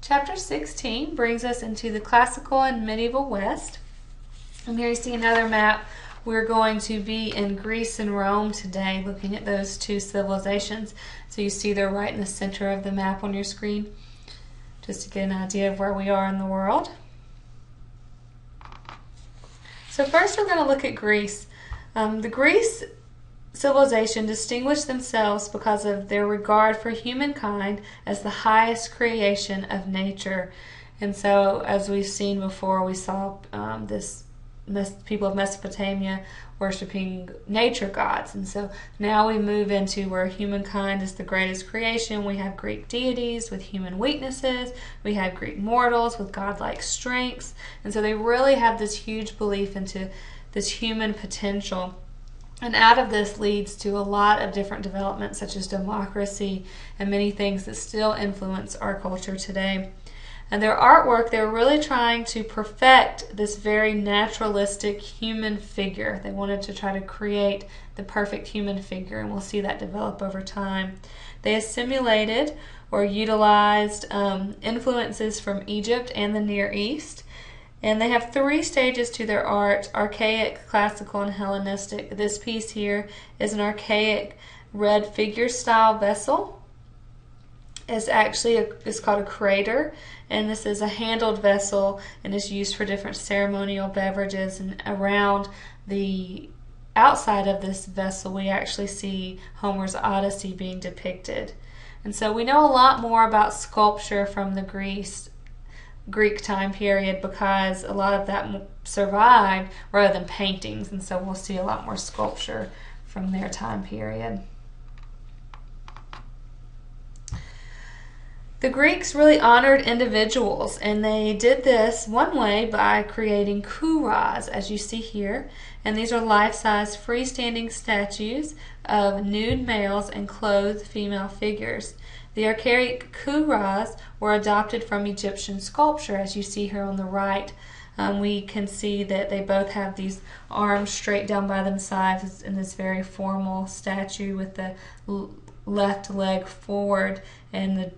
Chapter 16 brings us into the classical and medieval West. And here you see another map. We're going to be in Greece and Rome today, looking at those two civilizations. So you see they're right in the center of the map on your screen, just to get an idea of where we are in the world. So first we're going to look at Greece. The Greece civilization distinguished themselves because of their regard for humankind as the highest creation of nature. And so, as we've seen before, we saw people of Mesopotamia worshiping nature gods. And so now we move into where humankind is the greatest creation. We have Greek deities with human weaknesses. We have Greek mortals with godlike strengths. And so they really have this huge belief into this human potential. And out of this leads to a lot of different developments, such as democracy and many things that still influence our culture today. And their artwork, they were really trying to perfect this very naturalistic human figure. They wanted to try to create the perfect human figure, and we'll see that develop over time. They assimilated or utilized influences from Egypt and the Near East. And they have three stages to their art: archaic, classical, and Hellenistic. This piece here is an archaic red figure style vessel. It's called a crater, and this is a handled vessel and is used for different ceremonial beverages. And around the outside of this vessel we actually see Homer's Odyssey being depicted. And so we know a lot more about sculpture from the Greek time period because a lot of that survived rather than paintings, and so we'll see a lot more sculpture from their time period. The Greeks really honored individuals, and they did this one way by creating kouros, as you see here. And these are life-size freestanding statues of nude males and clothed female figures. The archaic kouros were adopted from Egyptian sculpture, as you see here on the right. We can see that they both have these arms straight down by themselves in this very formal statue with the left leg forward and the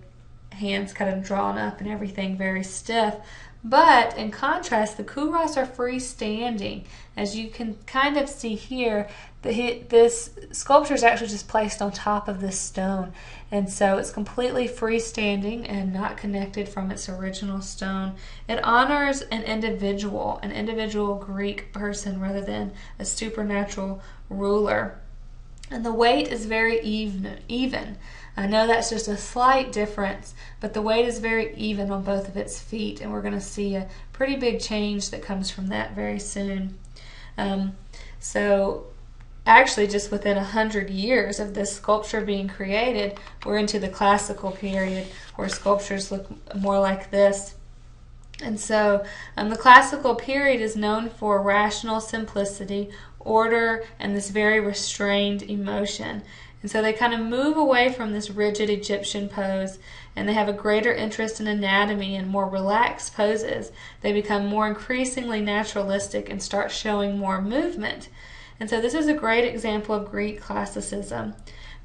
hands kind of drawn up and everything very stiff. But in contrast, the kouros are freestanding. As you can kind of see here, this sculpture is actually just placed on top of this stone. And so it's completely freestanding and not connected from its original stone. It honors an individual Greek person rather than a supernatural ruler. And the weight is very even. I know that's just a slight difference, but the weight is very even on both of its feet, and we're going to see a pretty big change that comes from that very soon. So actually just within 100 years of this sculpture being created, we're into the classical period where sculptures look more like this. And so the classical period is known for rational simplicity, order, and this very restrained emotion. And so they kind of move away from this rigid Egyptian pose, and they have a greater interest in anatomy and more relaxed poses. They become more increasingly naturalistic and start showing more movement. And so this is a great example of Greek classicism.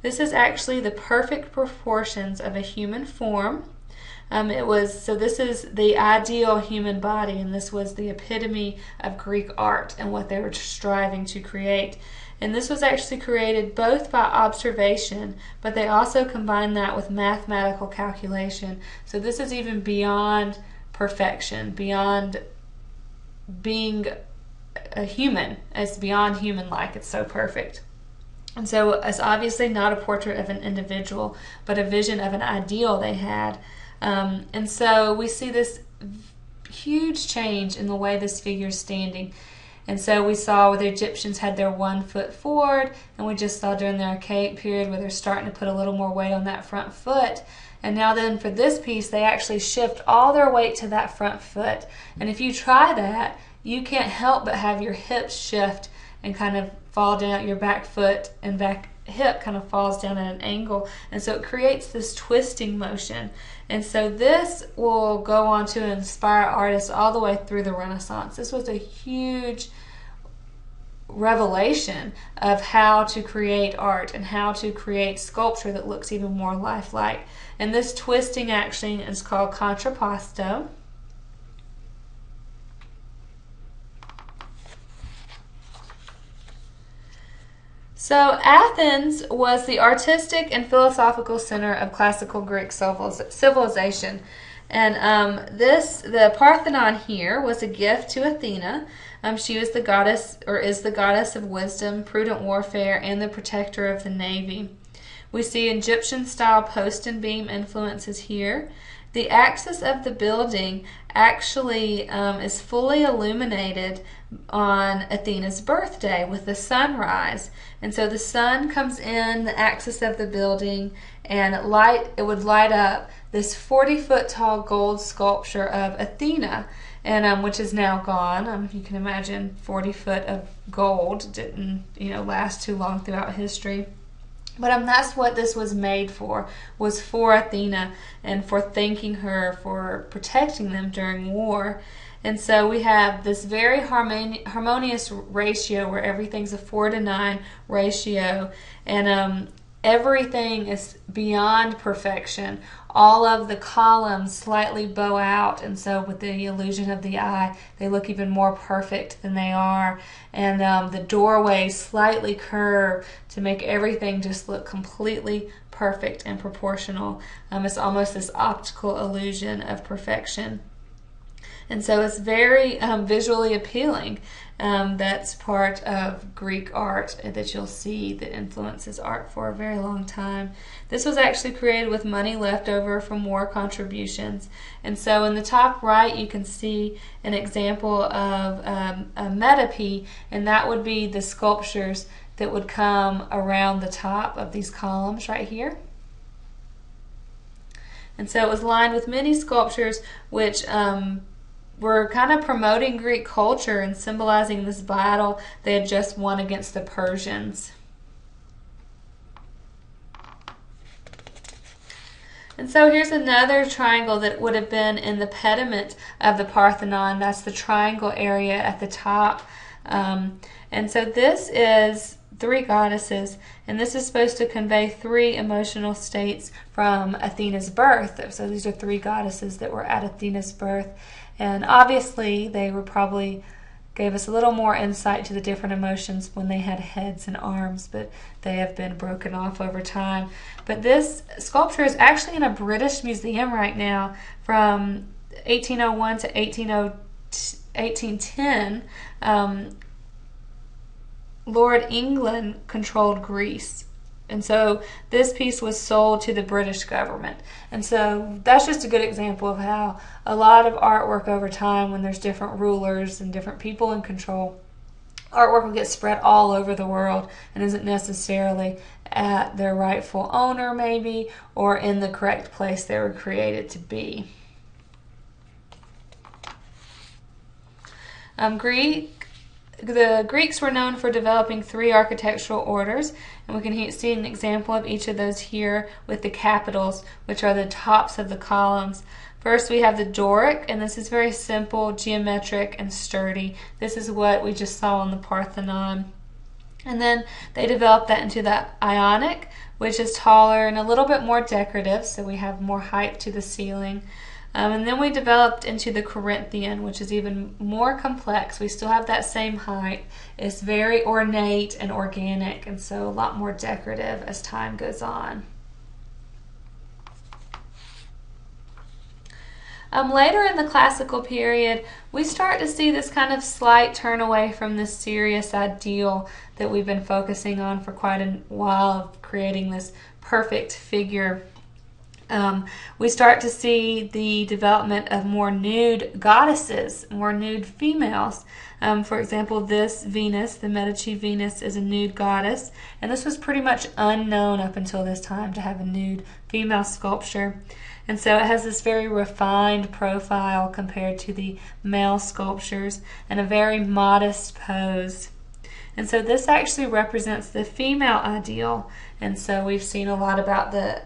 This is actually the perfect proportions of a human form. This is the ideal human body, and this was the epitome of Greek art and what they were striving to create. And this was actually created both by observation, but they also combined that with mathematical calculation. So this is even beyond perfection, beyond being a human. It's beyond human-like. It's so perfect. And so it's obviously not a portrait of an individual, but a vision of an ideal they had. And so we see this huge change in the way this figure is standing. And so we saw where the Egyptians had their 1 foot forward, and we just saw during the archaic period where they're starting to put a little more weight on that front foot. And now then for this piece, they actually shift all their weight to that front foot. And if you try that, you can't help but have your hips shift and kind of fall down, your back foot and back hip kind of falls down at an angle. And so it creates this twisting motion. And so this will go on to inspire artists all the way through the Renaissance. This was a huge revelation of how to create art and how to create sculpture that looks even more lifelike. And this twisting action is called contrapposto. So Athens was the artistic and philosophical center of classical Greek civilization. And the Parthenon here was a gift to Athena. She was the goddess, or is the goddess of wisdom, prudent warfare, and the protector of the navy. We see Egyptian-style post and beam influences here. The axis of the building actually is fully illuminated on Athena's birthday with the sunrise. And so the sun comes in the axis of the building, and it would light up this 40-foot tall gold sculpture of Athena, and which is now gone. You can imagine 40 foot of gold didn't last too long throughout history. But that's what this was made for, was for Athena and for thanking her for protecting them during war. And so we have this very harmonious ratio where everything's a 4:9 ratio, and everything is beyond perfection. All of the columns slightly bow out, and so with the illusion of the eye, they look even more perfect than they are. And the doorways slightly curve to make everything just look completely perfect and proportional. It's almost this optical illusion of perfection. And so it's very visually appealing. That's part of Greek art that you'll see that influences art for a very long time. This was actually created with money left over from war contributions. And so in the top right you can see an example of a metope, and that would be the sculptures that would come around the top of these columns right here. And so it was lined with many sculptures which were kind of promoting Greek culture and symbolizing this battle they had just won against the Persians. And so here's another triangle that would have been in the pediment of the Parthenon. That's the triangle area at the top. And so this is 3 goddesses, and this is supposed to convey 3 emotional states from Athena's birth. So these are 3 goddesses that were at Athena's birth. And obviously they were probably gave us a little more insight to the different emotions when they had heads and arms, but they have been broken off over time. But this sculpture is actually in a British museum right now from 1801 to 1810. Lord England controlled Greece. And so this piece was sold to the British government. And so that's just a good example of how a lot of artwork over time, when there's different rulers and different people in control, artwork will get spread all over the world and isn't necessarily at their rightful owner maybe, or in the correct place they were created to be. The Greeks were known for developing 3 architectural orders, and we can see an example of each of those here with the capitals, which are the tops of the columns. First we have the Doric, and this is very simple, geometric, and sturdy. This is what we just saw on the Parthenon. And then they developed that into the Ionic, which is taller and a little bit more decorative, so we have more height to the ceiling. And then we developed into the Corinthian, which is even more complex. We still have that same height. It's very ornate and organic, and so a lot more decorative as time goes on. Later in the classical period, we start to see this kind of slight turn away from this serious ideal that we've been focusing on for quite a while, of creating this perfect figure. We start to see the development of more nude goddesses, more nude females. For example, this Venus, the Medici Venus, is a nude goddess, and this was pretty much unknown up until this time, to have a nude female sculpture. And so it has this very refined profile compared to the male sculptures, and a very modest pose. And so this actually represents the female ideal, and so we've seen a lot about the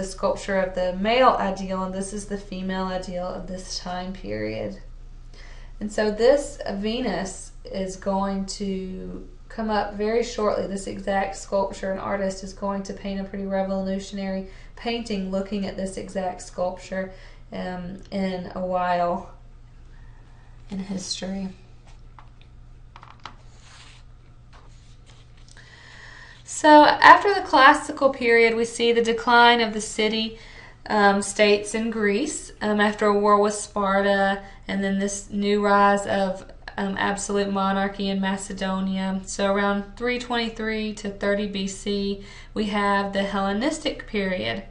sculpture of the male ideal, and this is the female ideal of this time period. And so this Venus is going to come up very shortly. This exact sculpture, an artist is going to paint a pretty revolutionary painting looking at this exact sculpture in a while in history. So after the classical period, we see the decline of the city states in Greece after a war with Sparta, and then this new rise of absolute monarchy in Macedonia. So around 323 to 30 BC, we have the Hellenistic period.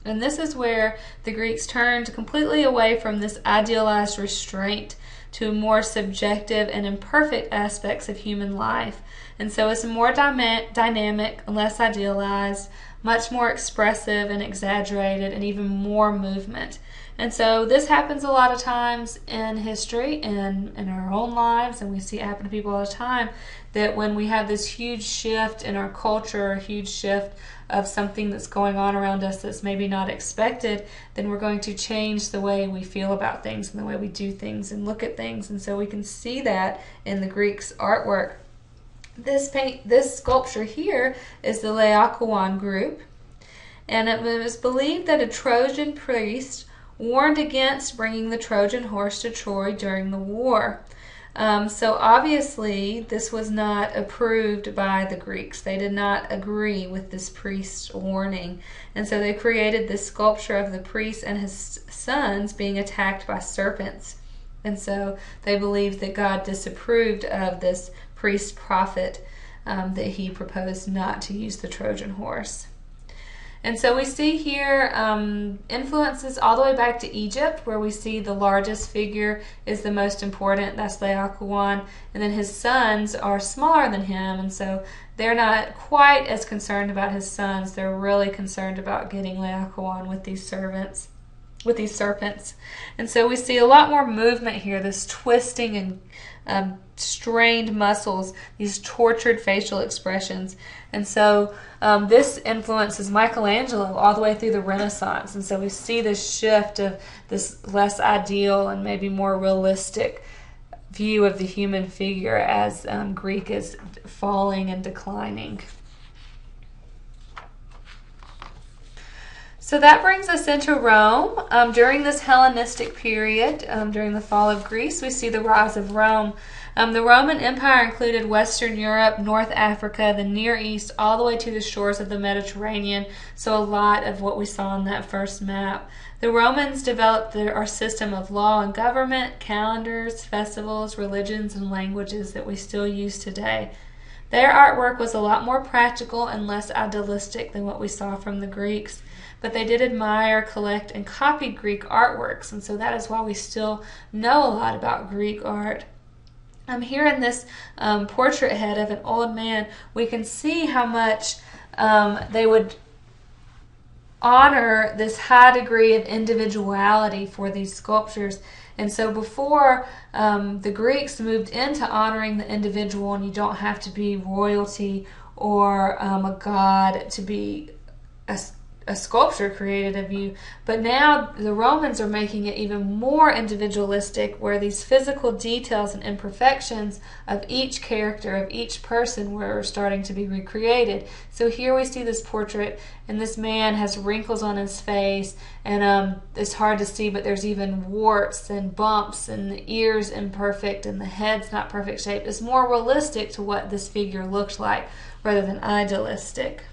And this is where the Greeks turned completely away from this idealized restraint to more subjective and imperfect aspects of human life. And so it's more dynamic, less idealized, much more expressive and exaggerated, and even more movement. And so this happens a lot of times in history and in our own lives, and we see it happen to people all the time, that when we have this huge shift in our culture, a huge shift of something that's going on around us that's maybe not expected, then we're going to change the way we feel about things and the way we do things and look at things. And so we can see that in the Greeks' artwork. This sculpture here is the Laocoon group, and it was believed that a Trojan priest warned against bringing the Trojan horse to Troy during the war. So obviously this was not approved by the Greeks. They did not agree with this priest's warning. And so they created this sculpture of the priest and his sons being attacked by serpents. And so they believed that God disapproved of this priest prophet, that he proposed not to use the Trojan horse. And so we see here influences all the way back to Egypt, where we see the largest figure is the most important, that's Laocoon, and then his sons are smaller than him, and so they're not quite as concerned about his sons. They're really concerned about getting Laocoon with these serpents. And so we see a lot more movement here, this twisting and strained muscles, these tortured facial expressions. And so this influences Michelangelo all the way through the Renaissance. And so we see this shift of this less ideal and maybe more realistic view of the human figure as Greek is falling and declining. So that brings us into Rome. During this Hellenistic period, during the fall of Greece, we see the rise of Rome. The Roman Empire included Western Europe, North Africa, the Near East, all the way to the shores of the Mediterranean, so a lot of what we saw on that first map. The Romans developed our system of law and government, calendars, festivals, religions, and languages that we still use today. Their artwork was a lot more practical and less idealistic than what we saw from the Greeks. But they did admire, collect, and copy Greek artworks, and so that is why we still know a lot about Greek art. Here in this portrait head of an old man, we can see how much they would honor this high degree of individuality for these sculptures. And so before the Greeks moved into honoring the individual, and you don't have to be royalty or a god to be a sculpture created of you, but now the Romans are making it even more individualistic, where these physical details and imperfections of each character, of each person, were starting to be recreated. So here we see this portrait, and this man has wrinkles on his face, and it's hard to see, but there's even warts and bumps, and the ears imperfect, and the head's not perfect shape. It's more realistic to what this figure looked like rather than idealistic.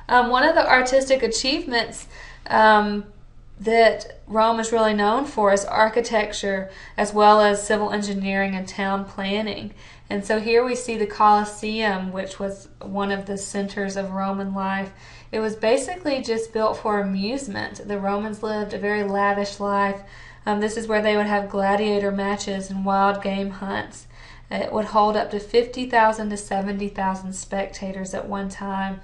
One of the artistic achievements that Rome is really known for is architecture, as well as civil engineering and town planning. And so here we see the Colosseum, which was one of the centers of Roman life. It was basically just built for amusement. The Romans lived a very lavish life. This is where they would have gladiator matches and wild game hunts. It would hold up to 50,000 to 70,000 spectators at one time.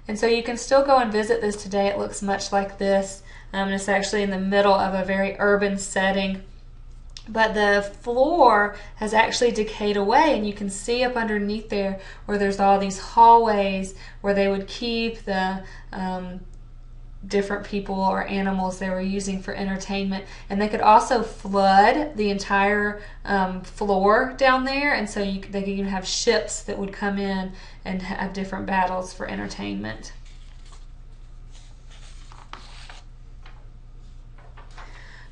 And so you can still go and visit this today. It looks much like this. And it's actually in the middle of a very urban setting. But the floor has actually decayed away, and you can see up underneath there where there's all these hallways where they would keep the different people or animals they were using for entertainment. And they could also flood the entire floor down there, and so they could even have ships that would come in and have different battles for entertainment.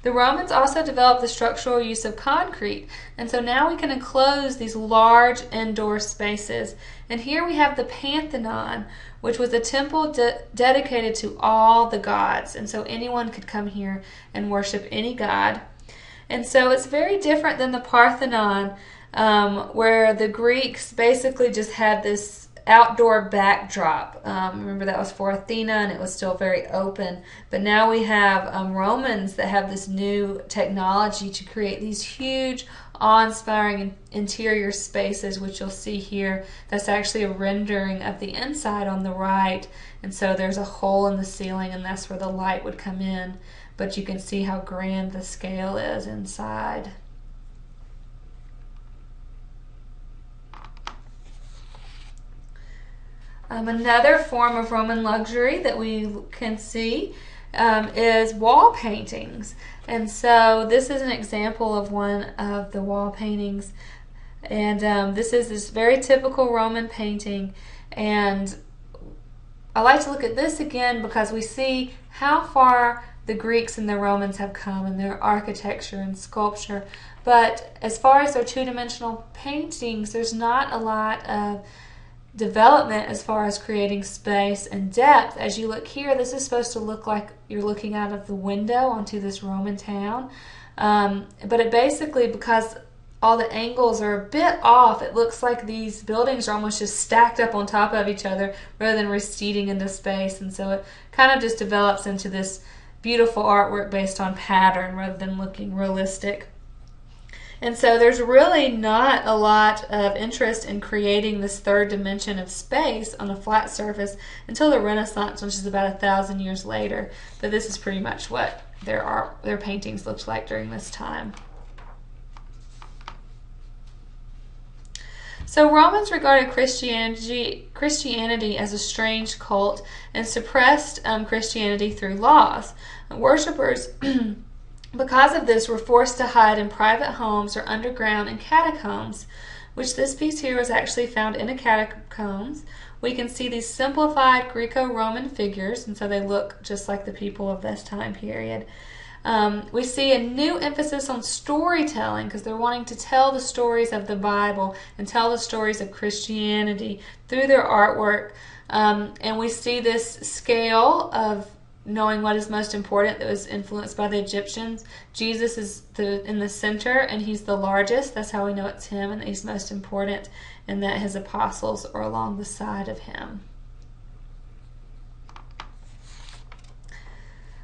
The Romans also developed the structural use of concrete, and so now we can enclose these large indoor spaces. And here we have the Pantheon, which was a temple dedicated to all the gods, and so anyone could come here and worship any god. And so it's very different than the Parthenon, where the Greeks basically just had this outdoor backdrop. Remember, that was for Athena, and it was still very open. But now we have Romans that have this new technology to create these huge, awe-inspiring interior spaces, which you'll see here. That's actually a rendering of the inside on the right. And so there's a hole in the ceiling, and that's where the light would come in. But you can see how grand the scale is inside. Another form of Roman luxury that we can see is wall paintings. And so this is an example of one of the wall paintings. And this is this very typical Roman painting. And I like to look at this again because we see how far the Greeks and the Romans have come in their architecture and sculpture. But as far as their two-dimensional paintings, there's not a lot of development as far as creating space and depth. As you look here, this is supposed to look like you're looking out of the window onto this Roman town. But it basically, because all the angles are a bit off, it looks like these buildings are almost just stacked up on top of each other rather than receding into space. And so it kind of just develops into this beautiful artwork based on pattern rather than looking realistic. And so there's really not a lot of interest in creating this third dimension of space on a flat surface until the Renaissance, which is about 1,000 years later. But this is pretty much what their paintings looked like during this time. So Romans regarded Christianity as a strange cult and suppressed Christianity through laws. Worshippers because of this, were forced to hide in private homes or underground in catacombs, which this piece here was actually found in a catacombs. We can see these simplified Greco-Roman figures, and so they look just like the people of this time period. We see a new emphasis on storytelling because they're wanting to tell the stories of the Bible and tell the stories of Christianity through their artwork. And we see this scale of knowing what is most important that was influenced by the Egyptians. Jesus is in the center, and he's the largest. That's how we know it's him, and that he's most important, and that his apostles are along the side of him.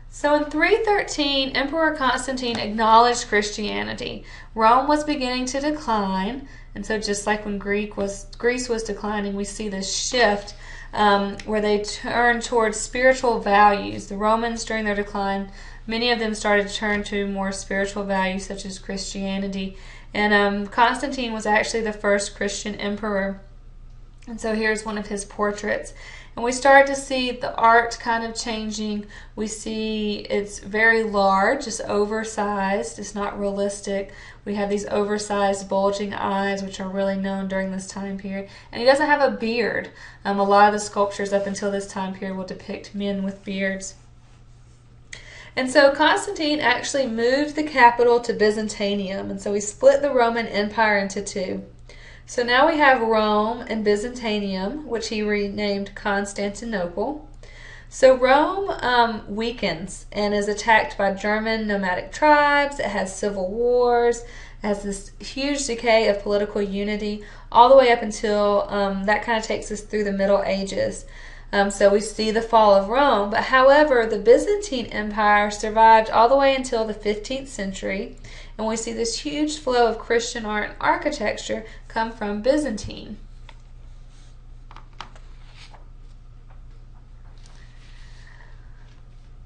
So in 313, Emperor Constantine acknowledged Christianity. Rome was beginning to decline, and so just like when Greece was declining, we see this shift where they turn towards spiritual values. The Romans, during their decline, many of them started to turn to more spiritual values such as Christianity. And Constantine was actually the first Christian emperor. And so here's one of his portraits. And we start to see the art kind of changing. We see it's very large, it's oversized, it's not realistic. We have these oversized bulging eyes, which are really known during this time period. And he doesn't have a beard. A lot of the sculptures up until this time period will depict men with beards. And so Constantine actually moved the capital to Byzantium, and so he split the Roman Empire into two. So now we have Rome and Byzantium, which he renamed Constantinople. So Rome weakens and is attacked by German nomadic tribes. It has civil wars. It has this huge decay of political unity all the way up until that kind of takes us through the Middle Ages. So we see the fall of Rome. But however, the Byzantine Empire survived all the way until the 15th century. And we see this huge flow of Christian art and architecture come from Byzantine.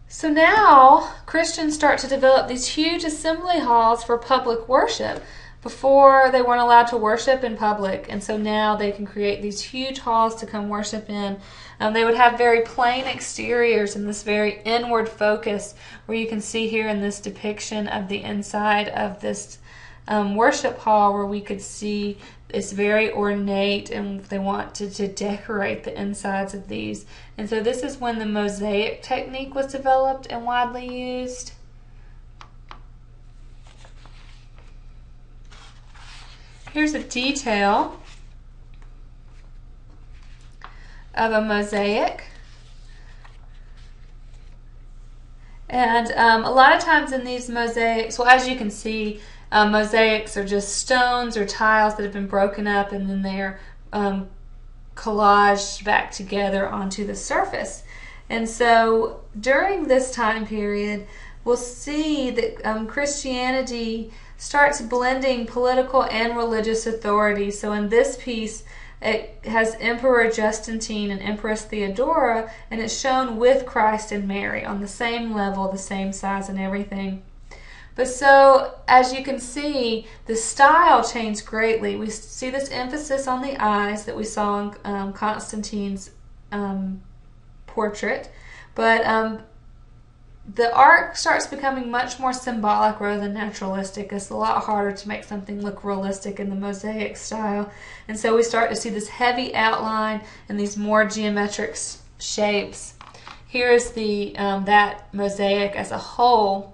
So now Christians start to develop these huge assembly halls for public worship. Before, they weren't allowed to worship in public, and so now they can create these huge halls to come worship in. They would have very plain exteriors and this very inward focus, where you can see here in this depiction of the inside of this worship hall, where we could see it's very ornate, and they want to decorate the insides of these. And so this is when the mosaic technique was developed and widely used. Here's a detail of a mosaic. And a lot of times in these mosaics, well, as you can see, mosaics are just stones or tiles that have been broken up, and then they're collaged back together onto the surface. And so during this time period, we'll see that Christianity starts blending political and religious authority. So in this piece, it has Emperor Justinian and Empress Theodora, and it's shown with Christ and Mary on the same level, the same size and everything. But so, as you can see, the style changed greatly. We see this emphasis on the eyes that we saw in Constantine's portrait, but the art starts becoming much more symbolic rather than naturalistic. It's a lot harder to make something look realistic in the mosaic style. And so we start to see this heavy outline and these more geometric shapes. Here's that mosaic as a whole.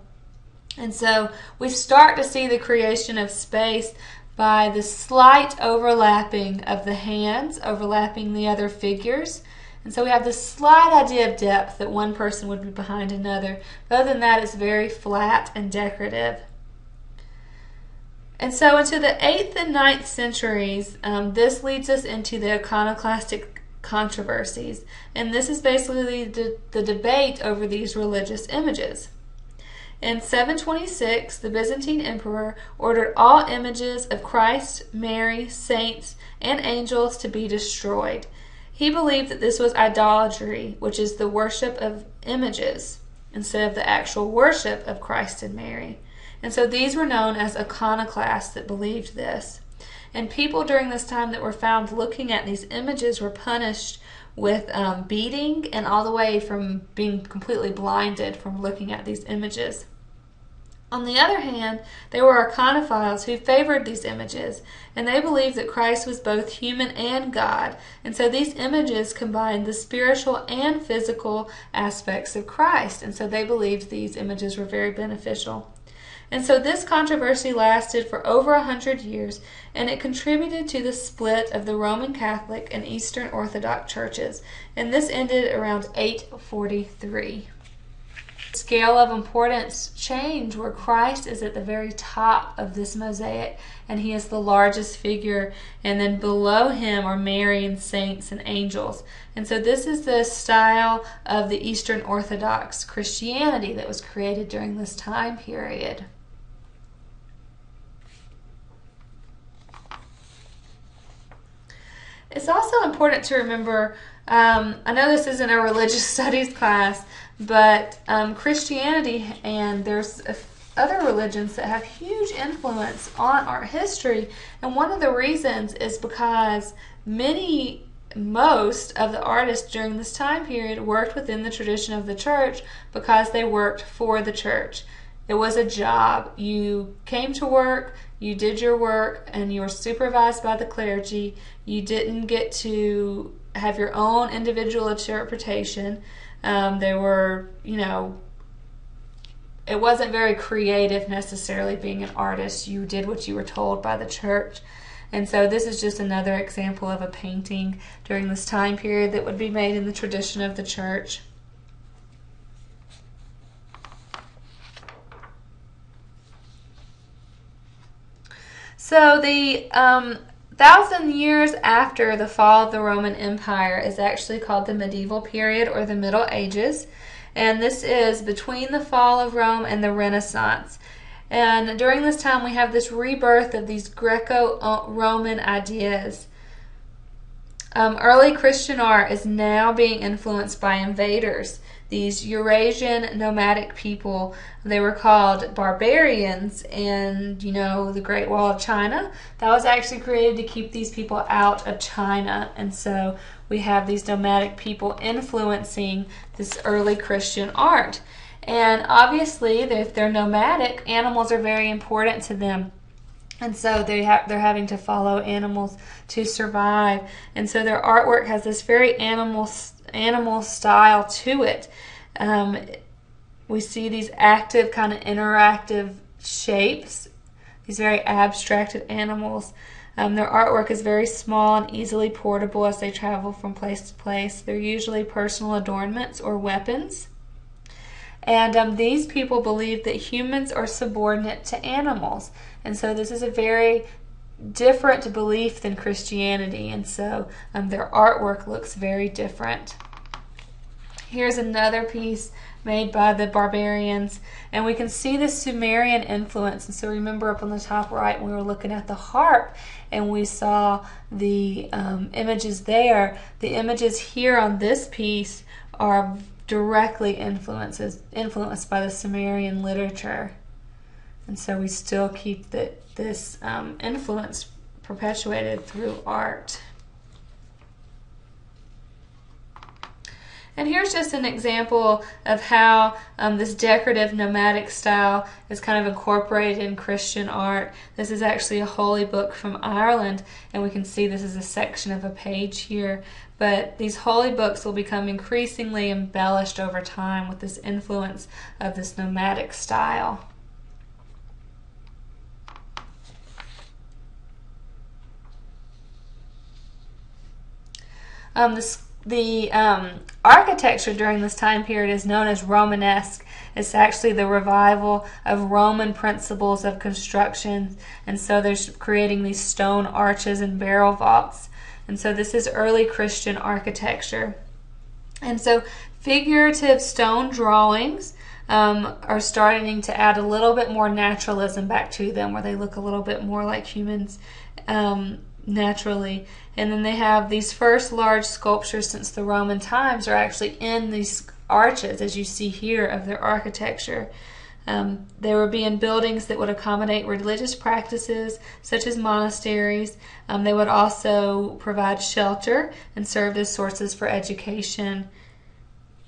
And so we start to see the creation of space by the slight overlapping of the hands, overlapping the other figures. And so we have this slight idea of depth, that one person would be behind another. But other than that, it's very flat and decorative. And so into the 8th and 9th centuries, this leads us into the iconoclastic controversies. And this is basically the debate over these religious images. In 726, the Byzantine emperor ordered all images of Christ, Mary, saints, and angels to be destroyed. He believed that this was idolatry, which is the worship of images, instead of the actual worship of Christ and Mary. And so these were known as iconoclasts that believed this. And people during this time that were found looking at these images were punished with beating, and all the way from being completely blinded from looking at these images. On the other hand, there were iconophiles who favored these images, and they believed that Christ was both human and God. And so these images combined the spiritual and physical aspects of Christ, and so they believed these images were very beneficial. And so this controversy lasted for over 100 years, and it contributed to the split of the Roman Catholic and Eastern Orthodox churches, and this ended around 843. Scale of importance change, where Christ is at the very top of this mosaic, and he is the largest figure, and then below him are Mary and saints and angels. And so this is the style of the Eastern Orthodox Christianity that was created during this time period. It's also important to remember, I know this isn't a religious studies class, but Christianity, and there's other religions that have huge influence on art history, and one of the reasons is because most of the artists during this time period worked within the tradition of the church because they worked for the church. It was a job. You came to work, you did your work, and you were supervised by the clergy. You didn't get to have your own individual interpretation. There were, it wasn't very creative necessarily being an artist. You did what you were told by the church. And so this is just another example of a painting during this time period that would be made in the tradition of the church. So the 1,000 years after the fall of the Roman Empire is actually called the medieval period, or the Middle Ages. And this is between the fall of Rome and the Renaissance. And during this time we have this rebirth of these Greco-Roman ideas. Early Christian art is now being influenced by invaders. these Eurasian nomadic people. They were called barbarians, and the Great Wall of China, that was actually created to keep these people out of China. And so we have these nomadic people influencing this early Christian art. And obviously, if they're nomadic, animals are very important to them. And so they're having to follow animals to survive. And so their artwork has this very animal style to it. We see these active, kind of interactive shapes, these very abstracted animals. Their artwork is very small and easily portable as they travel from place to place. They're usually personal adornments or weapons. And these people believe that humans are subordinate to animals. And so this is a very different belief than Christianity. And so their artwork looks very different. Here's another piece made by the barbarians. And we can see the Sumerian influence. And so remember up on the top right, we were looking at the harp and we saw the images there. The images here on this piece are directly influenced by the Sumerian literature. And so we still keep this influence perpetuated through art. And here's just an example of how this decorative nomadic style is kind of incorporated in Christian art. This is actually a holy book from Ireland, and we can see this is a section of a page here. But these holy books will become increasingly embellished over time with this influence of this nomadic style. The architecture during this time period is known as Romanesque. It's actually the revival of Roman principles of construction, and so they're creating these stone arches and barrel vaults. And so this is early Christian architecture. And so figurative stone drawings are starting to add a little bit more naturalism back to them, where they look a little bit more like humans naturally. And then they have these first large sculptures since the Roman times are actually in these arches, as you see here, of their architecture. They would be in buildings that would accommodate religious practices, such as monasteries. They would also provide shelter and served as sources for education.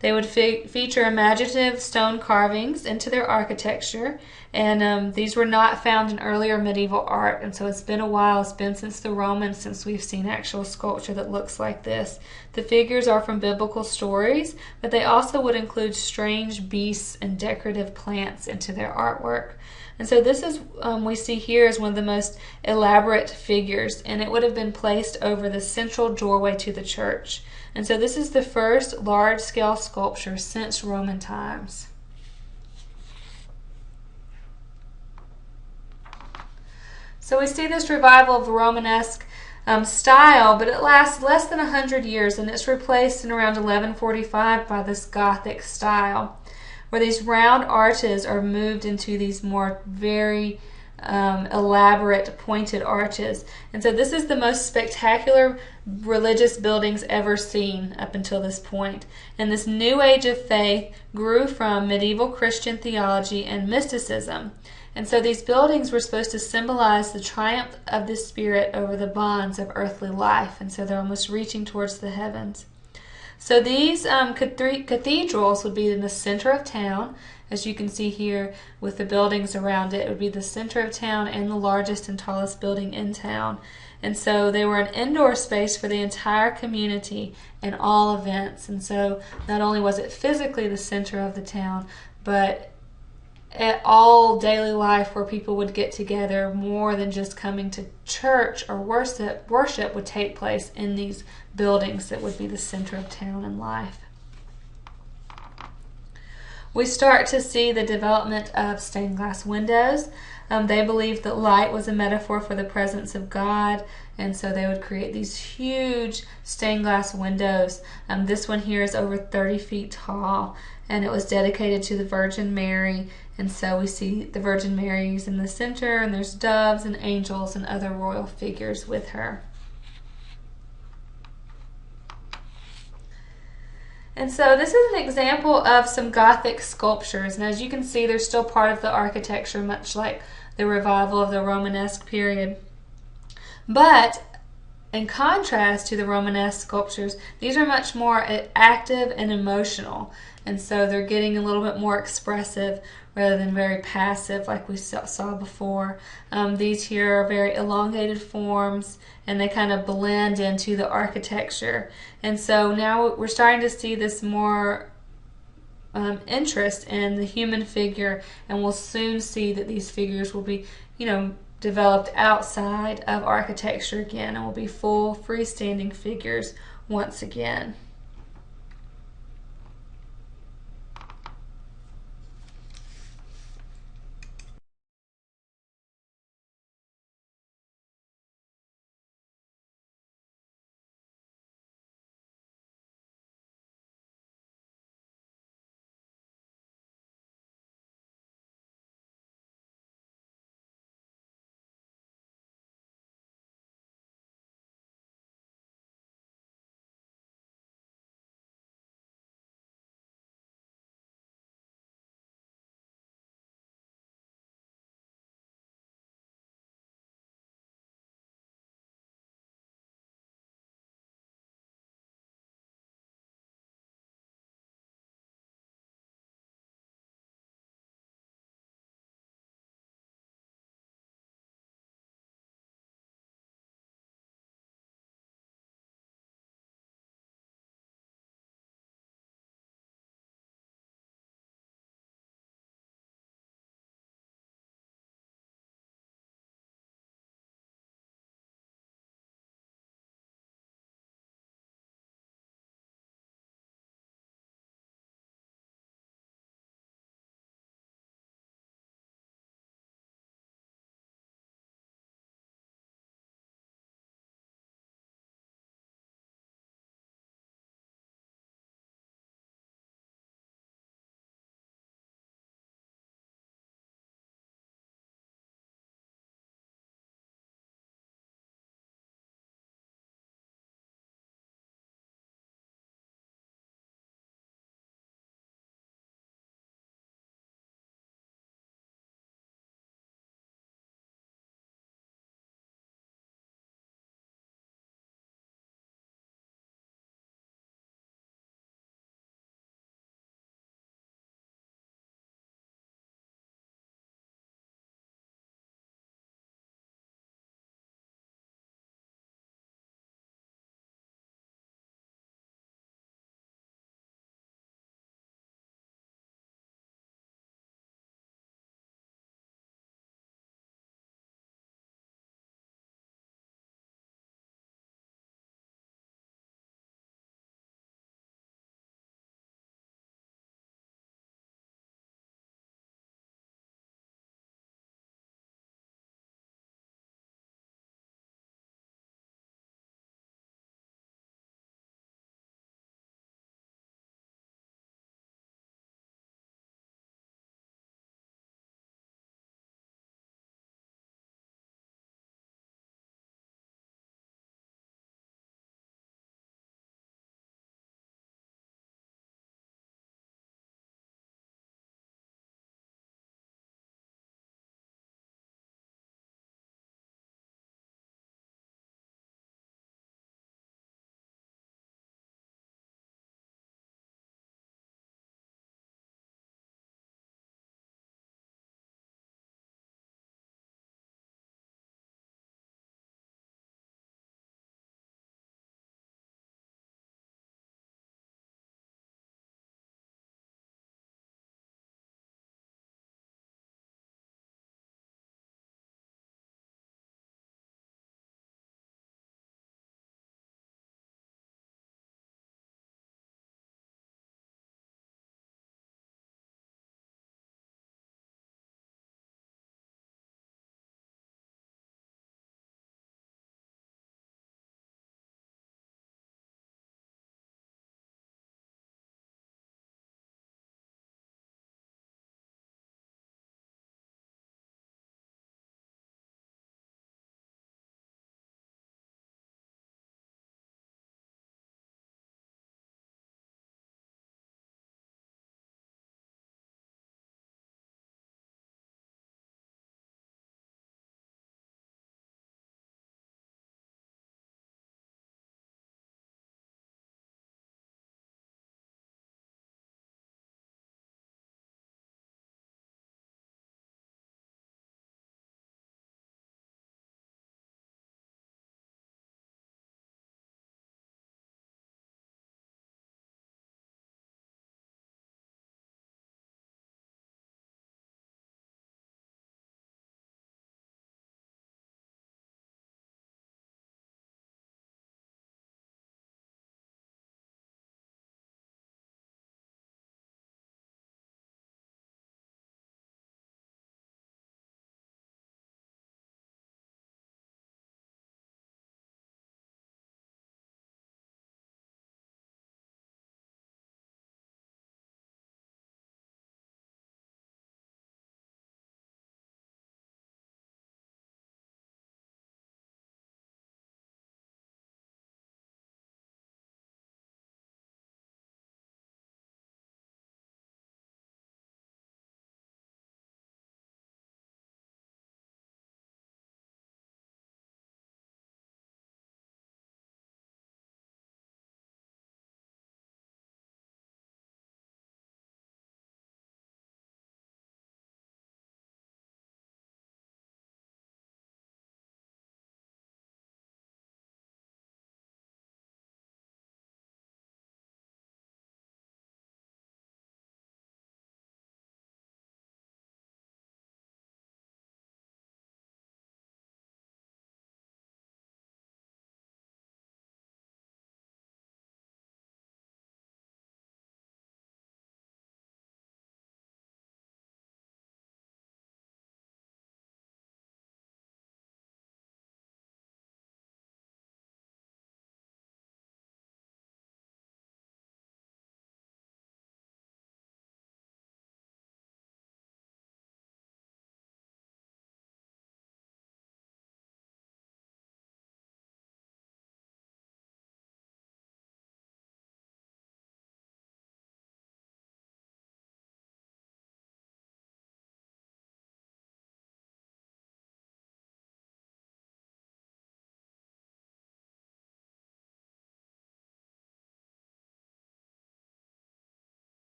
They would feature imaginative stone carvings into their architecture, and these were not found in earlier medieval art, and so it's been a while. It's been since the Romans since we've seen actual sculpture that looks like this. The figures are from biblical stories, but they also would include strange beasts and decorative plants into their artwork. And so this is, we see here, is one of the most elaborate figures, and it would have been placed over the central doorway to the church. And so this is the first large-scale sculpture since Roman times. So we see this revival of the Romanesque style, but it lasts less than 100 years, and it's replaced in around 1145 by this Gothic style, where these round arches are moved into these more very elaborate pointed arches. And so this is the most spectacular religious buildings ever seen up until this point. And this new age of faith grew from medieval Christian theology and mysticism. And so these buildings were supposed to symbolize the triumph of the spirit over the bonds of earthly life. And so they're almost reaching towards the heavens. So these cathedrals would be in the center of town. As you can see here with the buildings around it, it would be the center of town and the largest and tallest building in town. And so they were an indoor space for the entire community and all events. And so not only was it physically the center of the town, but at all daily life where people would get together, more than just coming to church or worship would take place in these buildings that would be the center of town and life. We start to see the development of stained glass windows. They believed that light was a metaphor for the presence of God, and so they would create these huge stained glass windows. This one here is over 30 feet tall, and it was dedicated to the Virgin Mary. And so we see the Virgin Mary's in the center, and there's doves and angels and other royal figures with her. And so this is an example of some Gothic sculptures, and as you can see, they're still part of the architecture, much like the revival of the Romanesque period. But in contrast to the Romanesque sculptures, these are much more active and emotional, and so they're getting a little bit more expressive rather than very passive like we saw before. These here are very elongated forms, and they kind of blend into the architecture. And so now we're starting to see this more interest in the human figure, and we'll soon see that these figures will be, developed outside of architecture again, and will be full freestanding figures once again.